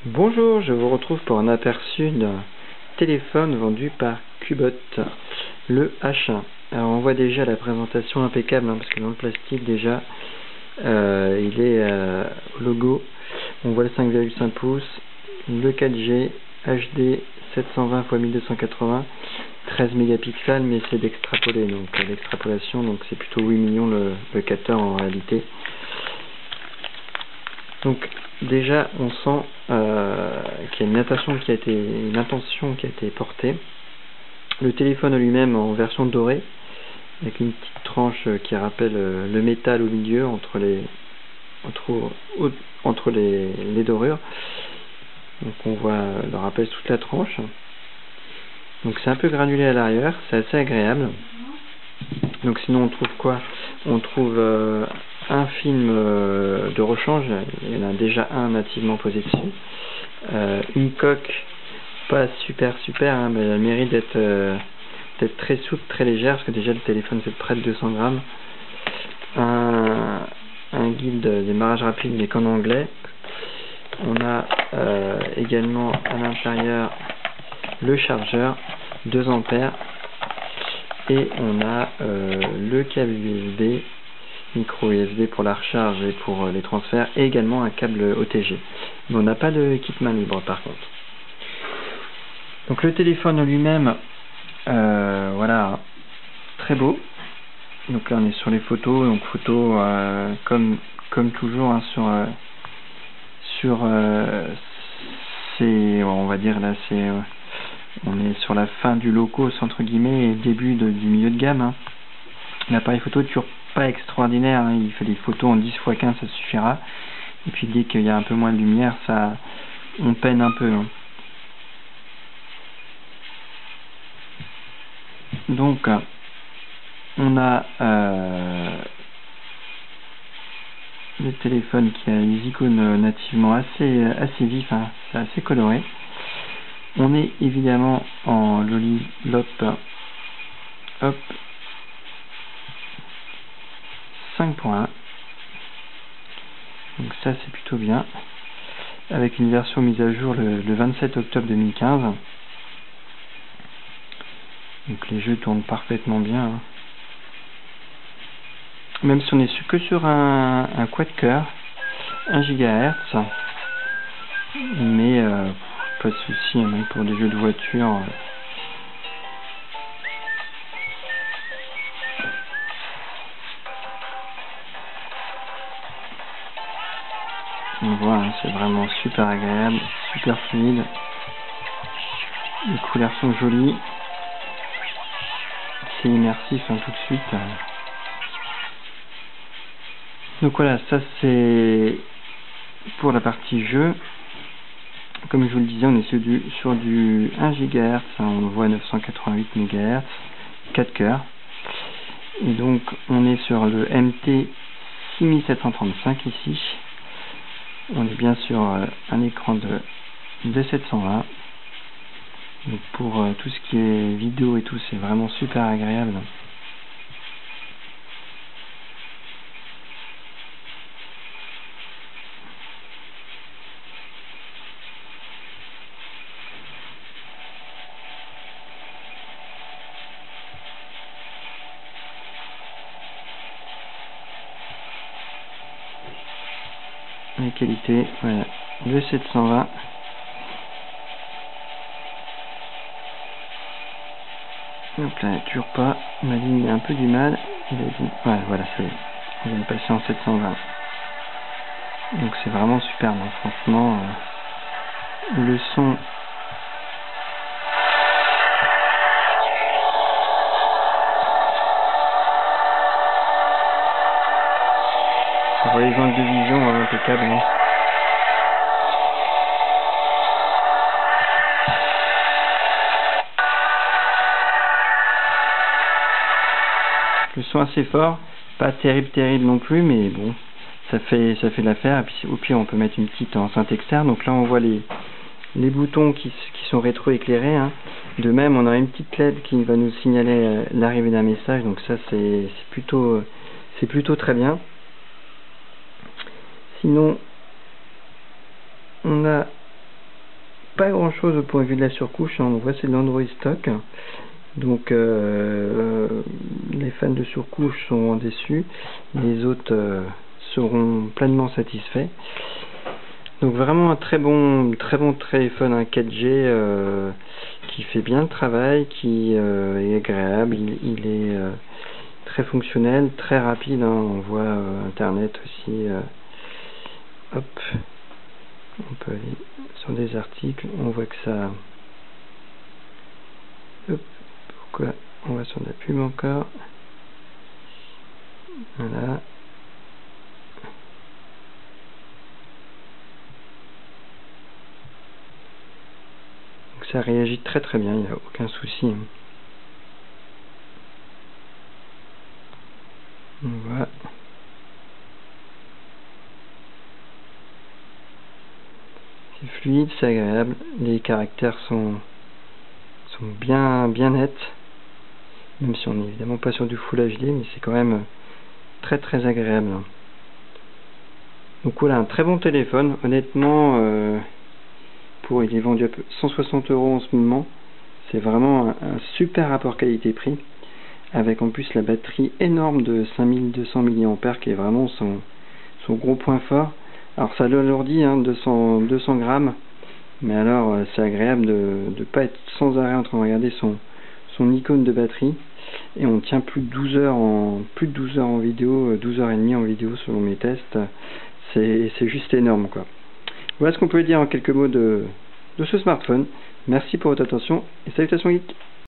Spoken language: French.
Bonjour, je vous retrouve pour un aperçu d'un téléphone vendu par Cubot, le H1. Alors on voit déjà la présentation impeccable, parce que dans le plastique déjà, il est au logo. On voit le 5,5 pouces, le 4G, HD 720 x 1280, 13 mégapixels, mais c'est d'extrapoler, donc l'extrapolation, donc c'est plutôt 8 millions le capteur en réalité. Donc déjà on sent qu'il y a une intention qui a été portée. Le téléphone lui-même en version dorée, avec une petite tranche qui rappelle le métal au milieu entre les dorures. Donc on voit le rappel toute la tranche. Donc c'est un peu granulé à l'arrière, c'est assez agréable. Donc sinon on trouve quoi? On trouve un film de rechange, il y en a déjà un nativement posé dessus. Une coque pas super, mais elle mérite d'être très souple, très légère, parce que déjà le téléphone fait près de 200 grammes. Un guide de démarrage rapide, mais qu'en anglais. On a également à l'intérieur le chargeur, 2 ampères. Et on a le câble USB, micro USB pour la recharge et pour les transferts, et également un câble OTG. Mais on n'a pas de kit main libre par contre. Donc le téléphone lui-même, voilà, très beau. Donc là on est sur les photos, donc photos comme toujours on va dire là on est sur la fin du low cost entre guillemets et début du milieu de gamme. L'appareil photo est toujours pas extraordinaire, il fait des photos en 10x15, ça suffira. Et puis dès qu'il y a un peu moins de lumière, on peine un peu. Donc on a le téléphone qui a les icônes nativement assez vifs, c'est assez coloré. On est évidemment en Lollipop 5.1, donc ça c'est plutôt bien, avec une version mise à jour le 27 octobre 2015. Donc les jeux tournent parfaitement bien, même si on est que sur un quad-core 1 GHz, mais pas de souci, même pour des jeux de voiture. On voit, c'est vraiment super agréable, super fluide. Les couleurs sont jolies. C'est immersif tout de suite. Donc voilà, ça c'est pour la partie jeu. Comme je vous le disais, on est sur du 1 GHz, on le voit 988 MHz, 4 cœurs. Et donc on est sur le MT 6735 ici. On est bien sur un écran de 720. Donc pour tout ce qui est vidéo et tout, c'est vraiment super agréable. La qualité, voilà, le 720. Donc là, toujours pas, ma ligne a un peu du mal. Il a dit, ouais, voilà, ça y est, on va passer en 720. Donc c'est vraiment superbe, franchement. Le son. Pour les angles de vision, impeccable. Le son assez fort, pas terrible non plus, mais bon, ça fait l'affaire. Et puis au pire on peut mettre une petite enceinte externe. Donc là on voit les boutons qui sont rétro-éclairés. De même on a une petite LED qui va nous signaler l'arrivée d'un message. Donc ça c'est plutôt très bien. Sinon on a pas grand chose au point de vue de la surcouche, hein. On voit c'est de l'Android stock, donc les fans de surcouche seront déçus, les autres seront pleinement satisfaits. Donc vraiment un très bon téléphone, un 4G qui fait bien le travail, qui est agréable, il est très fonctionnel, très rapide, hein. On voit internet aussi, hop, on peut aller sur des articles, on voit que ça, hop, pourquoi on va sur la pub encore, voilà. Donc ça réagit très bien, il n'y a aucun souci, hein. Voilà. C'est fluide, c'est agréable, les caractères sont bien nets, même si on n'est évidemment pas sur du Full HD, mais c'est quand même très agréable. Donc voilà, un très bon téléphone, honnêtement, il est vendu à 160 € en ce moment, c'est vraiment un super rapport qualité-prix, avec en plus la batterie énorme de 5200 mAh qui est vraiment son gros point fort. Alors ça l'alourdit, hein, 200 grammes, mais alors c'est agréable de ne pas être sans arrêt en train de regarder son icône de batterie, et on tient plus de 12 heures en vidéo, 12h30 en vidéo selon mes tests. C'est juste énorme, quoi. Voilà ce qu'on peut dire en quelques mots de ce smartphone. Merci pour votre attention et salutations geeks.